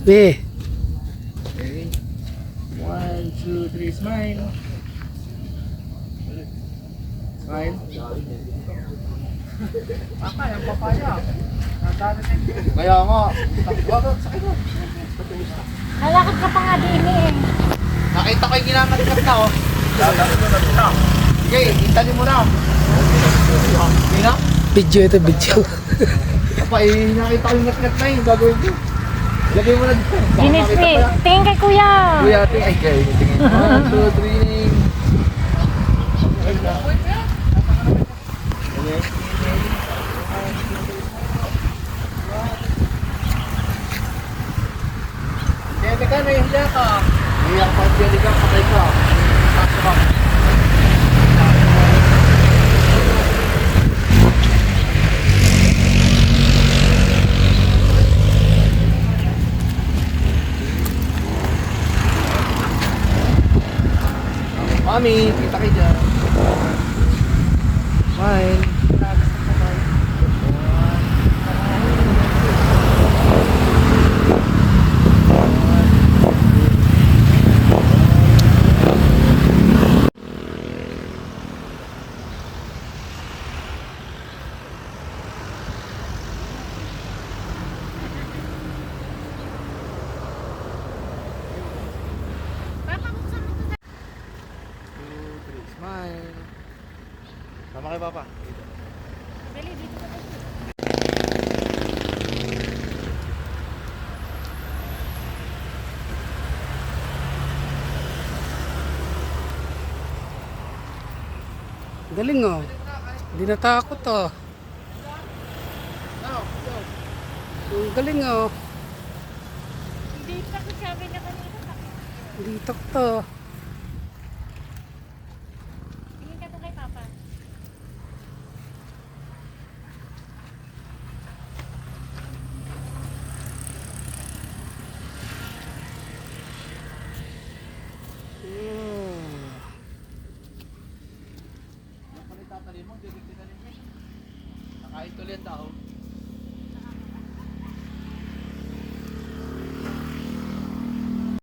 Eh, Okay. 1, 2, 3, smile. Smile. Papa, yung papaya. Kaya nga. Bakit? Sakit mo. Nalakad ka pa nga din eh. Nakita ko yung ginangat-gat ka, oh. Sige, hintalin mo na. Hindi na? video ito, video. Papa, nakita ko yung ngat-ngat na yun. Gagawin ko. Lagay mo na dito. Baka Ginis makita me. pa yan. Tingin kay kuya. Kuya, tingin. Ay, kayo. Tingin. 1, 2, 3. Okay. Teka, nahihiya ka. Nahihiya ka, pag-pili ka, patay ka. Sakto ka. Mami, kita kayo dyan. Smile. Smile. Sama kay Papa. Dali, dito ka tayo. Galing oh. Hindi natakot oh. Ang galing oh. Hindi pa ko sabi na kanina. Hindi to. Tingin ka to kay Papa. Nakain tuloy ang tao.